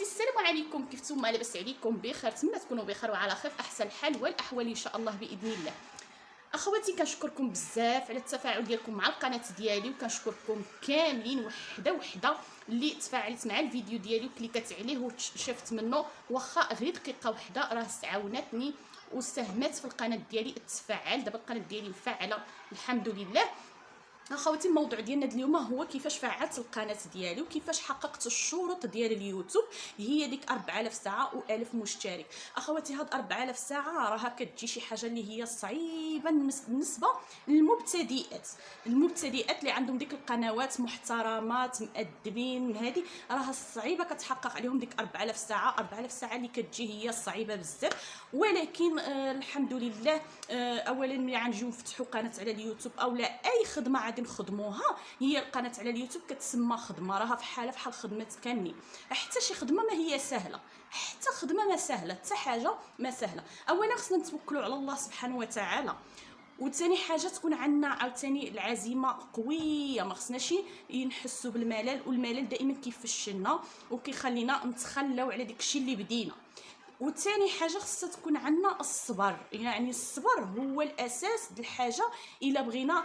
اخواتي السلام عليكم، كيف نتوما؟ لاباس عليكم؟ بخير؟ نتمنى تكونوا بخير وعلى خير في احسن الحال والاحوال ان شاء الله باذن الله. اخواتي كنشكركم بزاف على التفاعل ديالكم مع القناه ديالي، وكنشكركم كاملين وحده وحده اللي تفاعلت مع الفيديو ديالي وكليكات عليه وشافت منه واخا غير دقيقه وحده، راه عاونتني وساهمت في القناه ديالي تفاعل. دابا القناه ديالي مفعله الحمد لله. اخواتي الموضوع ديالنا اليوم هو كيفاش فعلت القناه ديالي وكيفاش حققت الشروط ديال اليوتيوب، هي ديك 4000 ساعه و1000 مشترك. اخواتي هاد 4000 ساعه راها كتجي شي حاجه اللي هي صعيبه بالنسبه للمبتدئات، اللي عندهم ديك القنوات محترمات مؤدبين هذه، راها صعيبه كتحقق عليهم ديك 4000 ساعه. 4000 ساعه اللي كتجي هي صعيبه بزاف، ولكن الحمد لله. اولا ملي غنجيو نفتحوا قناه على اليوتيوب او لا اي خدمه غادي نخدموها، هي القناه على اليوتيوب كتسمى خدمه، راها فحال خدمات كاملين. حتى شي خدمه ما هي سهله، حتى خدمه ما سهله، حتى حاجه ما سهله. اولا خصنا نتوكلوا على الله سبحانه وتعالى، وثاني حاجه تكون عندنا عاوتاني العزيمه قويه، ما خصناش نحسوا بالملل، والملل دائما كيفشلنا وكيخلينا نتخلوا على داكشي اللي بدينا. وثاني حاجه خصها تكون عندنا الصبر، يعني الصبر هو الاساس د الحاجه الا بغينا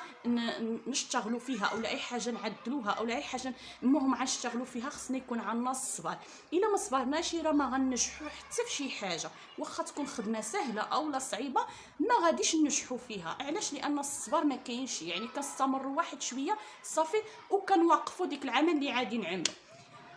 نشتغلوا فيها او اي حاجه نعدلوها او اي حاجه المهم غنشتغلوا فيها، خصنا يكون عندنا الصبر. الا ما صبرناش راه ما غنجحوا حتى في شي حاجه، واخا تكون خدمه سهله او لا صعيبه ما غاديش ننجحوا فيها. علاش؟ لان الصبر ما كاينش، يعني كنستمروا واحد شويه صافي وكنوقفوا ديك العمل اللي عادي نعملو.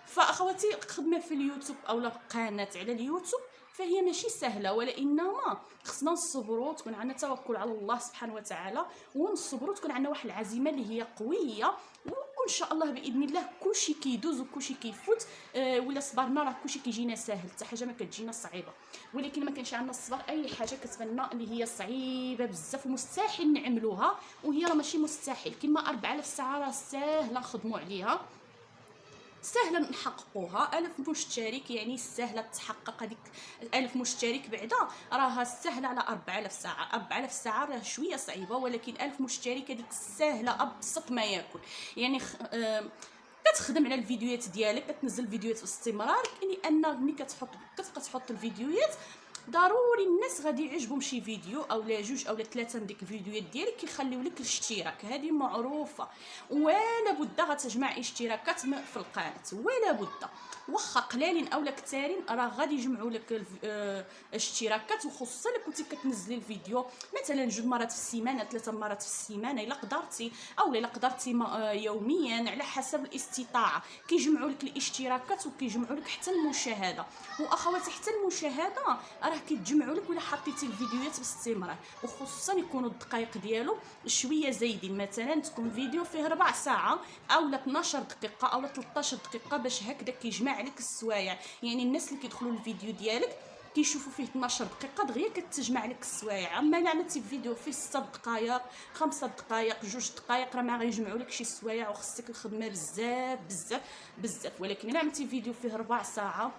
فاخواتي الخدمه في اليوتيوب او القناه على اليوتيوب فهي ماشي سهله، وانما خصنا نصبروا، تكون عندنا توكل على الله سبحانه وتعالى، ونصبروا تكون عندنا واحد العزيمه اللي هي قويه، وان شاء الله باذن الله كلشي كيدوز وكلشي كيفوت. ولا صبرنا راه كلشي كيجينا ساهل، حتى حاجه ما كتجينا صعيبه. ولكن ما كانش عندنا الصبر اي حاجه كتبان اللي هي صعيبه بزاف ومستحيل نعملوها، وهي راه ماشي مستحيل. كما 4000 ساعه راه ساهله نخدموا عليها، سهله نحققوها. 1000 مشترك يعني سهله تحقق هذيك 1000 مشترك بعدا، راها سهله على 4000 ساعه. 4000 ساعه راه شويه صعيبه، ولكن 1000 مشترك هذيك سهله ابسط ما يكون. يعني كتخدم على الفيديوهات ديالك، كتنزل فيديوهات باستمرار، لان ملي كتبقى تحط الفيديوهات ضروري الناس غادي يعجبهم شي فيديو او لا جوج او لا ثلاثه من ديك الفيديوهات ديالك كيخليو لك الاشتراك، هذه معروفه. ولا بد غتجمع اشتراكات في القناه، ولا بد واخا قلالين او لا كثارين راه غادي يجمعوا لك اشتراكات، وخصوصا الا كنتي كتنزلي الفيديو مثلا 2 مرات في السيمانه 3 مرات في السيمانه الا قدرتي، او الا قدرتي يوميا على حسب الاستطاعه، كيجمعوا لك الاشتراكات وكيجمعوا لك حتى المشاهده. واخواتي حتى المشاهده راه كيتجمعوا لك ولا حطيتي الفيديوهات باستمرار، وخصوصا يكونوا الدقائق ديالو شويه زايدين، مثلا تكون فيديو فيه 4 ساعه او 12 دقيقه او 13 دقيقه، باش هكذا كيجمع لك السوايع. يعني الناس اللي كيدخلوا الفيديو ديالك كيشوفوا فيه 12 دقيقه دغيا كتجمع لك السوايع. اما الا عملتي فيديو فيه 6 دقائق 5 دقائق 2 دقائق راه ما غيجمعوا لك شي سوايع، وخصك الخدمه بزاف بزاف بزاف. ولكن الا عملتي فيديو فيه 4 ساعه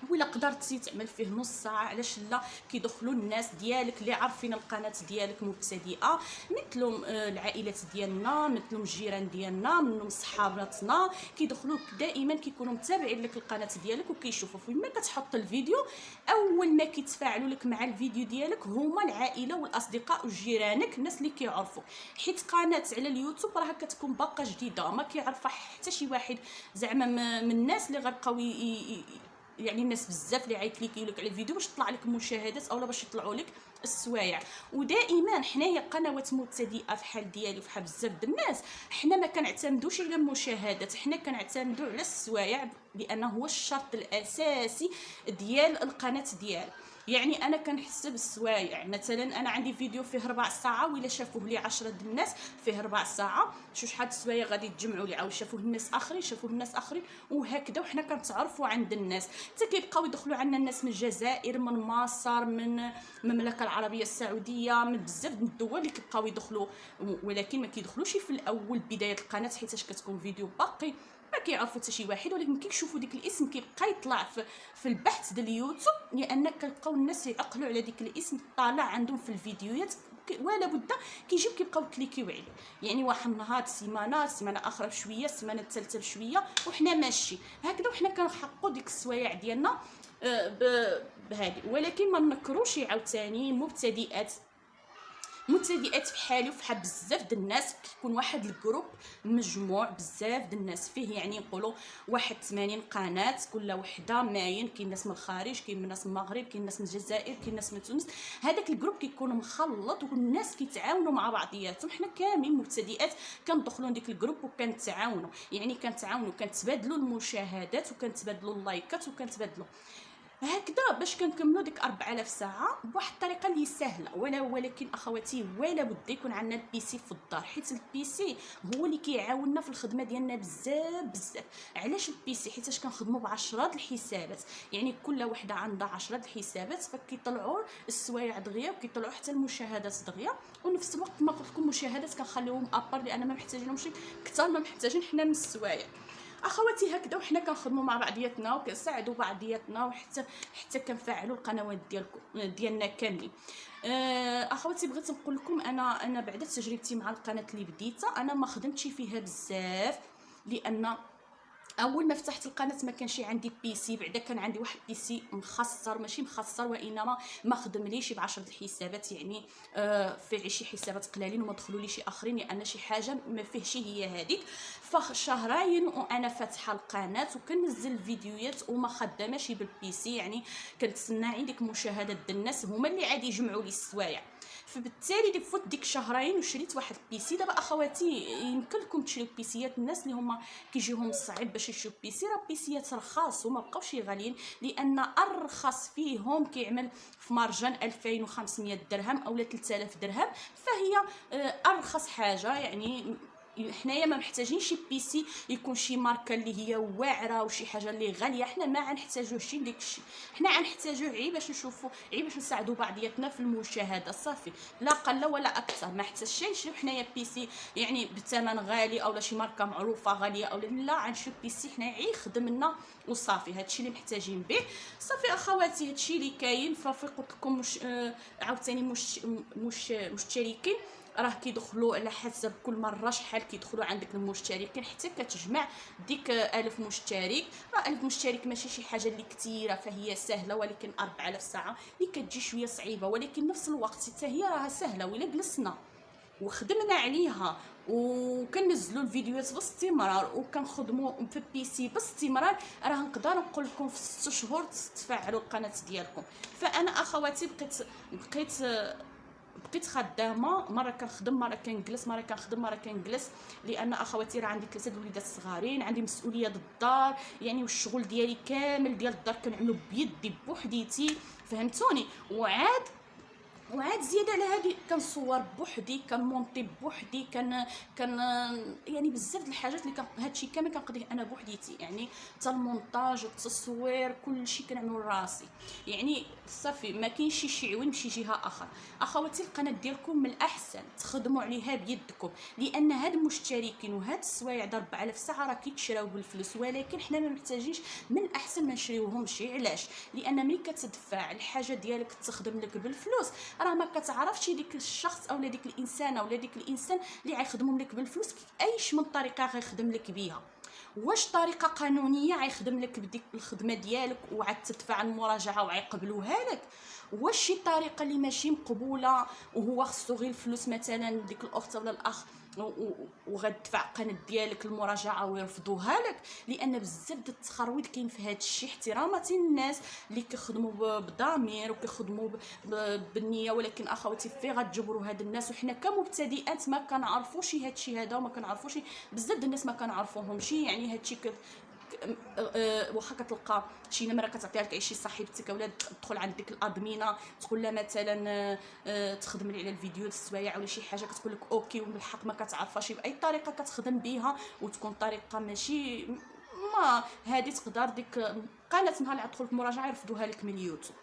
ولا قدرتي تعمل فيه نص ساعه، علاش لا؟ كيدخلوا الناس ديالك اللي عارفين القناه ديالك مبتدئه، مثلهم العائلات ديالنا، مثلهم الجيران ديالنا، منهم صحاباتنا، كيدخلوا دائما كيكونوا متابعين لك القناه ديالك وكيشوفوا فين ما كتحط الفيديو. اول ما كيتفاعلوا لك مع الفيديو ديالك هما العائله والاصدقاء وجيرانك، الناس اللي كيعرفوا، حيت قناه على اليوتيوب راه كتكون باقه جديده ما كيعرفها حتى شي واحد زعما من الناس اللي غيبقاو يعني الناس بزاف اللي عيكليكيو لك على الفيديو باش تطلع لك مشاهدات اولا باش يطلعوا لك السوايع. ودائما حنايا قنوات مبتدئه فحال ديالي وفحال بزاف د الناس، حنا ما كنعتمدوش على المشاهدات، حنا كنعتمدوا على السوايع، لانه هو الشرط الاساسي ديال القناه ديالك. يعني انا كنحسب السوايع، مثلا انا عندي فيديو فيه 4 ساعه ولا شافوه لي 10 د الناس فيه 4 ساعه، شحال السوايع غادي يتجمعوا لي، عاود شافوه الناس اخرين وهكذا. وحنا كنتعرفوا عند الناس، حتى كيبقاو يدخلوا عندنا الناس من الجزائر، من مصر، من المملكه العربيه السعوديه، من بزاف من الدول اللي كيبقاو يدخلوا، ولكن ما كيدخلوش في الاول بدايه القناه حيتاش كتكون فيديو باقي ما كيعرفوا حتى شي واحد، ولكن كيشوفوا ديك الاسم كيبقى يطلع في البحث ديال اليوتيوب، لان كنلقاو الناس يعقلوا على ديك الاسم طالع عندهم في الفيديوهات ولا بد كيجيو كيبقاو كليكيو عليه. يعني واحد النهار سيمانه اخرى بشويه، السيمانه الثالثه بشويه، وحنا ماشي هكذا، وحنا كنحققوا ديك السوايع ديالنا بهذه. ولكن ما نكروش عاوتاني مبتدئات في حالي وفي حال بزاف د الناس. كيكون واحد الجروب مجموع بزاف د الناس فيه، يعني نقولوا واحد 80 قناه، كل وحده معين، كاين ناس من الخارج، كاين ناس من المغرب، كاين ناس من الجزائر، كاين ناس من تونس. هذاك الجروب كيكون مخلط والناس كيتعاونوا مع بعضياتهم. حنا كاملين مبتدئات كندخلوا لديك الجروب وكنتعاونوا، يعني كنتبادلوا المشاهدات وكنتبادلوا اللايكات وكنتبادلوا هكذا باش كنكملوا ديك 4000 ساعه بواحد الطريقه اللي سهله. ولكن اخواتي ولا بد يكون عندنا البيسي في الدار، حيت البيسي هو اللي كيعاوننا في الخدمه ديالنا بزاف. علاش البيسي؟ حيتاش كنخدموا ب10 الحسابات، يعني كل وحده عندها 10 الحسابات، فكيطلعوا السوايع دغيا وكيطلعوا حتى المشاهدات دغيا. ونفس الوقت ما قلت لكم مشاهدات كنخليهم ابار لان ما محتاجينهمش كثر ما محتاجين حنا من السوايع. اخواتي هكذا وحنا كنخدموا مع بعضياتنا وكنساعدوا بعضياتنا، وحتى كنفعلوا القنوات ديالنا كاملين. اخواتي بغيت نقول لكم انا بعد تجربتي مع القناه اللي بديتها انا ما خدمتش فيها بزاف، لان اول ما فتحت القناه ما كانش عندي بيسي. بعدا كان عندي واحد بيسي مخصر، ماشي مخصر وانما ما خدمليش ب10 الحسابات، يعني فيه شي حسابات قلالين وما دخلوا شي اخرين، لان شي حاجه ما فيهش هي هذيك. فشهرين وانا فاتحه القناه وكنزل الفيديوهات وما خداماش بالبيسي، يعني كنتسنى عندك مشاهدات الناس هما اللي عادي يجمعوا لي السوايع. فبالتالي فوت ديك شهرين وشريت واحد البيسي. دابا اخواتي يمكن لكم تشريو بيسيات، الناس اللي هما كيجيهم صعيب باش يشريو بيسي، راه بيسيات رخاص وما بقاوش غاليين، لان ارخص فيهم كيعمل في مارجان 2500 درهم او 3000 درهم، فهي ارخص حاجه. يعني حنايا ما محتاجين شي بيسي يكون شي ماركه اللي هي واعره وشي حاجه اللي غاليه، حنا ما غنحتاجوه شي ديك الشيء، حنا غنحتاجوه غير باش نشوفوا، غير باش نساعدوا بعضياتنا في المشاهده صافي، لا قل ولا اكثر. ما حتى نشريو حنايا بيسي يعني بثمن غالي اولا شي ماركه معروفه غاليه اولا لا، غنشريو بيسي حنا غير يخدم لنا وصافي. هادشي اللي محتاجين به صافي اخواتي، هادشي اللي كاين. ففي قلت لكم عاوتاني مشتركين راه كيدخلوا على حسب كل مره شحال كيدخلوا عندك المشتركين حتى كتجمع ديك 1000 مشترك. راه 1000 مشترك ماشي شي حاجه اللي كثيره، فهي سهله، ولكن 4000 ساعه اللي كتجي شويه صعيبه، ولكن نفس الوقت حتى هي راها سهله. ولا جلسنا وخدمنا عليها وكنزلوا الفيديوهات باستمرار وكنخدموا في البيسي باستمرار، راه نقدر نقول لكم في 6 شهور تفعلوا القناه ديالكم. فانا اخواتي بقيت خدامه، مره كنخدم مره كنجلس، مره كنخدم مره كنجلس، لان اخواتي راه عندي 3 وليدات صغارين، عندي مسؤوليه الدار يعني، والشغل ديالي كامل ديال الدار كنعملو بيدي بوحديتي، فهمتوني. وعاد زياده على هذه كنصور بوحدي، كنمونطي بوحدي، كان يعني بزاف د الحاجات اللي هادشي كامل كنقضيه انا بوحديتي، يعني حتى المونتاج والتصوير كلشي كنعملو راسي، يعني صافي ما كاينش شي عوين بشي جهه اخر. اخواتي القناه ديالكم من الاحسن تخدموا عليها بيدكم، لان هاد المشتركين وهاد السوايع د 4000 ساعه راه كيتشراو بالفلوس، ولكن حنا ما محتاجينش، من الاحسن ما نشريوهمش. علاش؟ لان ملي كتدفع الحاجه ديالك تخدم لك بالفلوس راه ما كتعرفش ديك الشخص اولا ديك الانسانه ولا ديك الانسان اللي غيخدمهم لك بالفلوس ايش من طريقه غيخدم لك بها. واش طريقه قانونيه غيخدم لك بديك الخدمه ديالك وعاد تدفع المراجعه وغيقبلوها لك، واش شي طريقه اللي ماشي مقبوله وهو خصو غير الفلوس، مثلا ديك الاخت ولا الاخ وغتدفع القناه ديالك المراجعه ويرفضوها لك، لان بزاف د التخرويض كاين في هذا الشيء. احترامات الناس اللي كيخدموا بضمير وكيخدموا بالنيه، ولكن اخواتي في غتجبروا هاد الناس، وحنا كمبتدئات ما كنعرفوش هذا الشيء هذا، وما كنعرفوش بزاف د الناس ما كنعرفوهمش. يعني هاد الشيء واخا كتلقى شي نمره كتعطيها لك شي صاحبتك اولا تدخل عند ديك الادمينه تقول لها مثلا تخدم لي على الفيديو السوايع ولا شي حاجه، كتقول لك اوكي وبالحق ما كتعرفهاش باي طريقه كتخدم بها وتكون طريقه ماشي ما هذه تقدر ديك قناه نهار اللي غتدخل في مراجعه يرفضوها لك من اليوتيوب.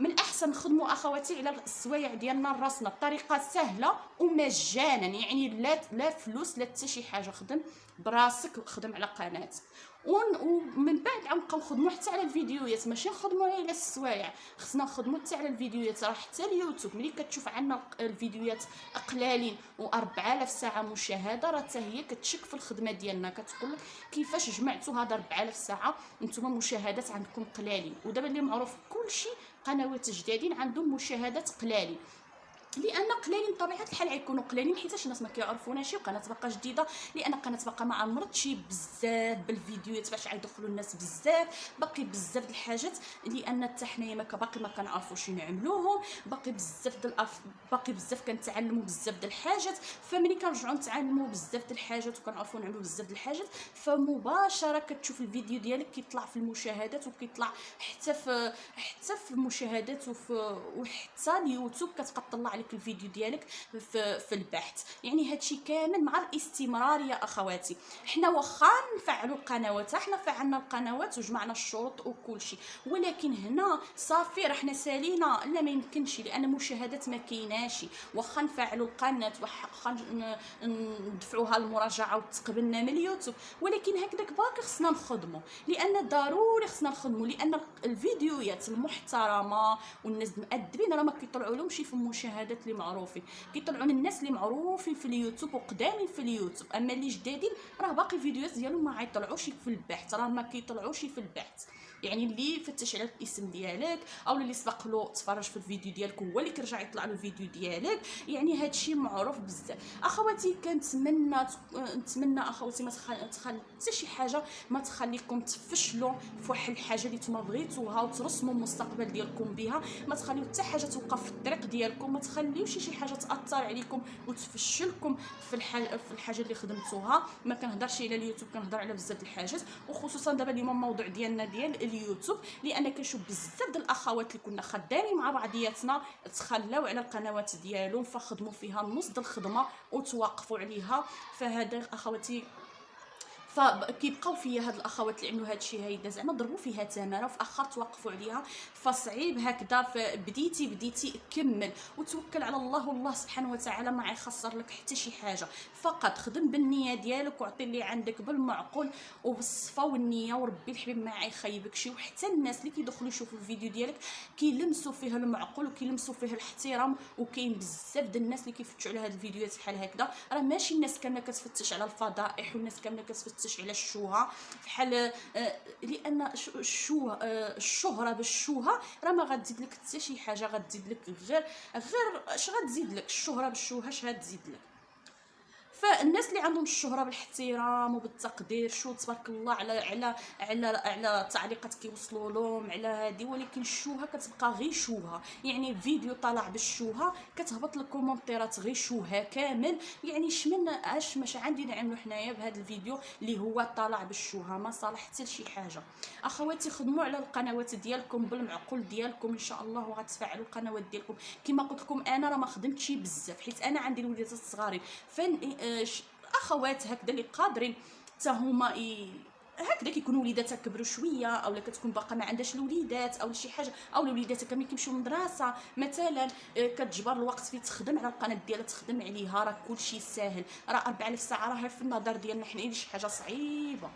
من الاحسن نخدموا اخواتي على السوايع ديالنا راسنا بطريقه سهله ومجانا، يعني لا فلوس لا حتى شي حاجه، خدم براسك وخدم على قناتك. ومن بعد عم نبقاو نخدموا حتى على الفيديوهات، ماشي نخدموا على السوايع، خصنا نخدموا حتى على الفيديوهات. راه حتى اليوتيوب ملي كتشوف عندنا الفيديوهات قلالين و4000 ساعه مشاهده، راه حتى هي كتشك في الخدمه ديالنا، كتقول لك كيفاش جمعتوا هاد 4000 ساعه وانتم مشاهدات عندكم قلالين. ودابا اللي معروف كلشي قنوات جدادين عندهم مشاهدات قلالين، لان قليلين بطبيعه الحال غيكونوا قليلين حيتاش الناس ما كيعرفوناش، وقناه باقا جديده، لان قناه باقا ما عمرتش بزاف بالفيديوهات باش غيدخلوا الناس بزاف، باقي بزاف د الحاجات لان حتى حنايا باقي ما كنعرفوش نعملوهم، باقي بزاف كنتعلموا بزاف د الحاجات. فملي كنرجعوا نتعلموا بزاف د الحاجات وكنعرفوا نعملوا بزاف د الحاجات، فمباشره كتشوف الفيديو ديالك كيطلع في المشاهدات، وكيطلع حتى في المشاهدات وحتى اليوتيوب كتبقى تطلع لك الفيديو ديالك في البحث. يعني هادشي كامل مع الاستمرار يا اخواتي. حنا واخا نفعلوا القنوات، حنا فعلنا القنوات وجمعنا الشروط وكلشي، ولكن هنا صافي راه حنا سالينا، لا ما يمكنش، لان المشاهدات ما كايناش. واخا نفعلوا القناه، واخا ندفعوها المراجعه وتقبلنا من اليوتيوب، ولكن هكذاك باقي خصنا نخدموا، لان ضروري خصنا نخدموا، لان الفيديوهات المحترمه والناس المؤدبين راه ما كيطلعوا لهمش في المشاهدات اللي معروفين، كيطلعوا للناس اللي معروفين في اليوتيوب وقدامين في اليوتيوب. اما اللي جدادين راه باقي الفيديوهات ديالهم ما غيطلعوش في البحث، راه ما كيطلعوش في البحث. يعني اللي فتش على الاسم ديالك او اللي سبق له تفرج في الفيديو ديالك هو اللي كيرجع يطلع له الفيديو ديالك، يعني هادشي معروف بزاف. اخواتي نتمنى اخواتي ما تخلي حتى شي حاجه ما تخليكم تفشلوا في واحد الحاجه اللي نتوما بغيتوها وترسموا المستقبل ديالكم بها. ما تخليو حتى حاجه توقف في الطريق ديالكم، ما تخليوش شي حاجه تاثر عليكم وتفشلكم في الحاجه اللي خدمتوها. ما كنهضرش على اليوتيوب، كنهضر على بزاف د الحاجات، وخصوصا دابا اليوم الموضوع ديالنا ديال اليوتيوب، لان كنشوف بزاف د الاخوات اللي كنا خدامين مع بعضياتنا تخلاو على القنوات ديالهم، فخدموا فيها نص د الخدمه وتوقفوا عليها. فهذا اخواتي فكيبقاو فيا هاد الاخوات اللي عملوا هادشي هيدا زعما ضربوا فيها تماره وفي اخر توقفوا عليها. فصعيب هكذا، بديتي كمل وتوكل على الله، والله سبحانه وتعالى ما يخسر لك حتى شي حاجه. فقط خدم بالنيه ديالك وعطي اللي عندك بالمعقول وبالصفا والنيه، وربي الحبيب ما يخيبك شي. وحتى الناس اللي كيدخلوا يشوفوا الفيديو ديالك كيلمسوا فيه المعقول وكيلمسوا فيه الاحترام. وكاين بزاف د الناس اللي كيفتشوا على هاد الفيديوهات بحال هكذا، راه ماشي الناس كامله كتفتش على الفضائح والناس كامله كتفتش على الشوهه بحال لان الشهره بالشوهه راه ما غتزيد لك حتى شي حاجه، غتزيد لك غير اش غتزيد لك الشهره بالشوهه، اش غتزيد لك؟ فالناس اللي عندهم الشهره بالاحترام وبالتقدير، شو تبارك الله على التعليقات كيوصلوا لهم على هذه، ولكن الشوهه كتبقى غير شوهه. يعني الفيديو طالع بالشوهه كتهبط الكومونتيرات غير شوهه كامل. يعني ماش عندي نعملوا حنايا بهذا الفيديو اللي هو طالع بالشوهه، ما صالح حتى لشي حاجه. اخواتي خدموا على القنوات ديالكم بالمعقول ديالكم ان شاء الله، وغتفعلوا القنوات ديالكم. كما قلت لكم انا راه ما خدمتش بزاف حيت انا عندي الوليدات الصغارين، اخوات هكذا اللي قادرين حتى هما هكذا كيكونوا وليداتها كبروا شويه، اولا كتكون باقا ما عندهاش الوليدات او شي حاجه، او الوليدات كاملين كيمشيو للمدرسه مثلا، كتجبر الوقت في تخدم على القناه ديالها، تخدم عليها. راه كلشي ساهل، راه 4000 ساعه راه في النظر ديالنا حنا شي حاجه صعيبه.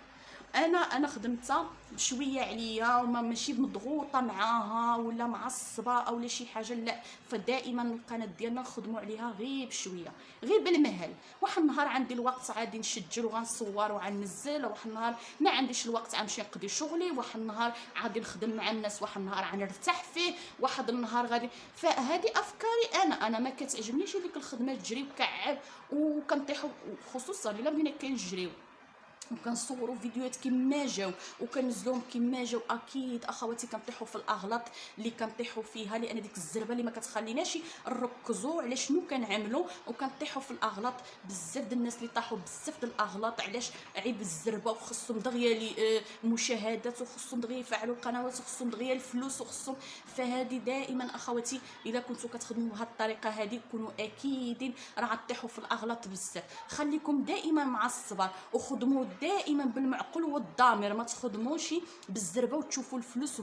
انا خدمتها بشويه عليا وما ماشي مضغوطه معاها ولا معصبه او لا شي حاجه، لا. فدائما القناه ديالنا نخدموا عليها غير بشويه، غير بالمهل. واحد النهار عندي الوقت غادي نسجل وغنصور وغننزل، واحد النهار ما عنديش الوقت غنمشي نقضي شغلي، واحد النهار غادي نخدم مع الناس، واحد النهار غنرتاح فيه، واحد النهار غادي. فهذه افكاري انا ما كتعجبنيش ديك الخدمه تجري وكعب وكنطيحوا، خصوصا الا بدينا كنجريو وكنصوروا فيديوهات كما جاو وكنزلوهم كما جاو. اكيد اخواتي كنطيحوا في الاغلاط اللي كنطيحوا فيها، لان ديك الزربه اللي ما كتخليناش نركزوا على شنو كنعملوا، وكنطيحوا في الاغلاط. بزاف د الناس اللي طاحوا بزاف د الاغلاط علاش؟ عيب الزربه، وخصهم دغيا مشاهدات، وخصهم دغيا يفعلوا القنوات، وخصهم دغيا الفلوس، وخصهم. فهذه دائما اخواتي الا كنتو كتخدموا بهذه الطريقه هذه كونوا اكيدين راه غطيحوا في الاغلاط بزاف. خليكم دائما مع الصبر وخدموا دائما بالمعقول والضمير، ما تخدموش بالزربه وتشوفوا الفلوس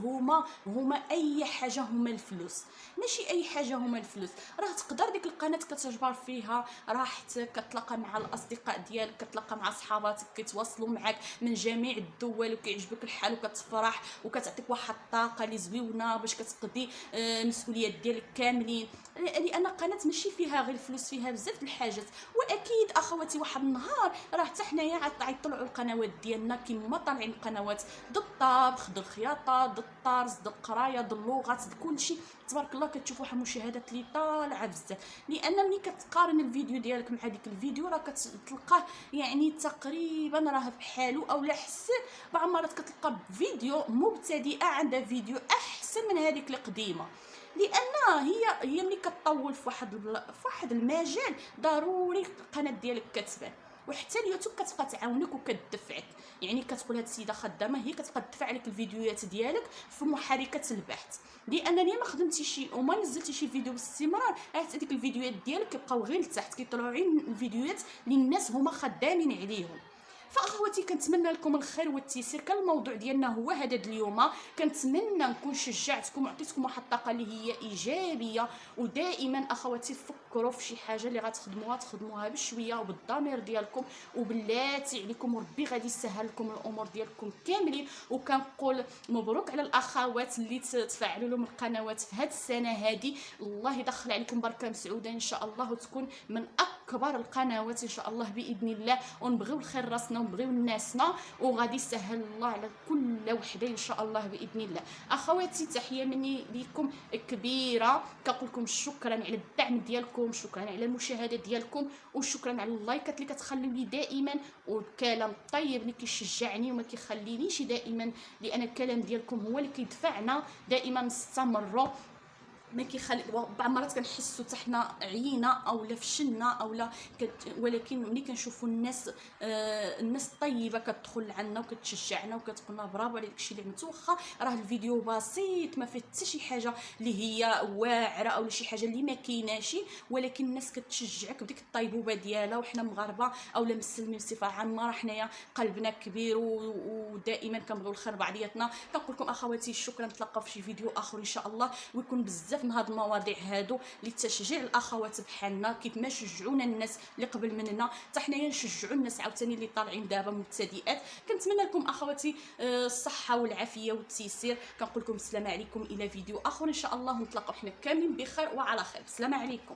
هما اي حاجه، هما الفلوس ماشي اي حاجه، هما الفلوس. راه تقدر ديك القناه كتجبر فيها راحتك، كتلاقى مع الاصدقاء ديالك، كتلاقى مع صحاباتك كيتواصلوا معك من جميع الدول وكيعجبك الحال وكتفرح وكتعطيك واحد الطاقه اللي زويونه باش كتقضي المسؤوليات ديالك كاملين. لان قناه ماشي فيها غير الفلوس، فيها بزاف الحاجات. واكيد اخواتي واحد النهار راه حتى حنايا غيطلعوا القنوات ديالنا كيما طالعين قنوات د الطبخ، د الخياطه، د الطرز، د القرايه، د اللغات، د كلشي. تبارك الله كتشوف واحد المشاهدات اللي طالعه بزاف، لان ملي كتقارن الفيديو ديالك مع ديك الفيديو راه كتلقاه يعني تقريبا راه بحالو او لا حسن. بعض المرات كتلقى فيديو مبتدئه عندها فيديو احسن من هذيك القديمه، لان هي ملي كتطول في واحد المجال ضروري القناه ديالك كتبان. وحتى اليوتيوب كتبقى تعاونك وكتدفعك، يعني كتقول هاد السيده خدامه، هي كتبقى تدفع لك الفيديوهات ديالك في محركات البحث. لانني ما خدمتي وما نزلتي شي فيديو باستمرار، حتى ديك الفيديوهات ديالك كيبقاو غير لتحت، كيطلعوا غير الفيديوهات اللي الناس هما خدامين عليهم. فاخواتي كنتمنى لكم الخير والتيسير. كان الموضوع ديالنا هو هذا اليوم، كنتمنى نكون شجعتكم وعطيتكم واحد الطاقه اللي هي ايجابيه. ودائما اخواتي فكروا في شي حاجه اللي غتخدموها تخدموها بشويه وبالضمير ديالكم وباللاتي عليكم، وربي غادي يسهل لكم الامور ديالكم كاملين. وكنقول مبروك على الاخوات اللي تفعلوا لهم القنوات في هذه السنه هذه، الله يدخل عليكم بركه مسعوده ان شاء الله، وتكون من اكبر القنوات ان شاء الله باذن الله. ونبغيو الخير راسنا ونبغيو ناسنا، وغادي يسهل الله على كل وحده ان شاء الله باذن الله. اخواتي تحيه مني ليكم كبيره، كنقول لكم شكرا على الدعم ديالكم، شكرا على المشاهده ديالكم، وشكرا على اللايكات اللي كتخليو لي دائما، والكلام الطيب اللي كيشجعني وما كيخلينيش دائما، لان الكلام ديالكم هو اللي كيدفعنا دائما نستمروا. ما كيخلي بعض المرات كنحسوا حتى حنا عيينا او لا فشلنا او لا ولكن ملي كنشوفوا الناس الطيبه كتدخل عنا وكتشجعنا وكتقول لنا برافو على داكشي اللي عملتو، واخا راه الفيديو بسيط ما فيه حتى شي حاجه اللي هي واعره او شي حاجه اللي ما كايناش، ولكن الناس كتشجعك بديك الطيبوبه ديالها. وحنا مغاربه او لا مسلمين بصفه عامه راه حنايا قلبنا كبير ودائما كنبغيو الخير بعضياتنا. كنقول لكم اخواتي شكرا، نتلاقاو في شي فيديو اخر ان شاء الله، ويكون بزاف من هاد المواضيع هادو لتشجيع الاخوات بحالنا، كيف ما شجعونا الناس اللي قبل مننا حتى حنايا نشجعوا الناس عاوتاني اللي طالعين دابا مبتدئات. كنتمنى لكم اخواتي الصحه والعافيه والتيسير. كنقول لكم السلام عليكم، الى فيديو اخر ان شاء الله، ونتلاقاو حنا كاملين بخير وعلى خير. السلام عليكم.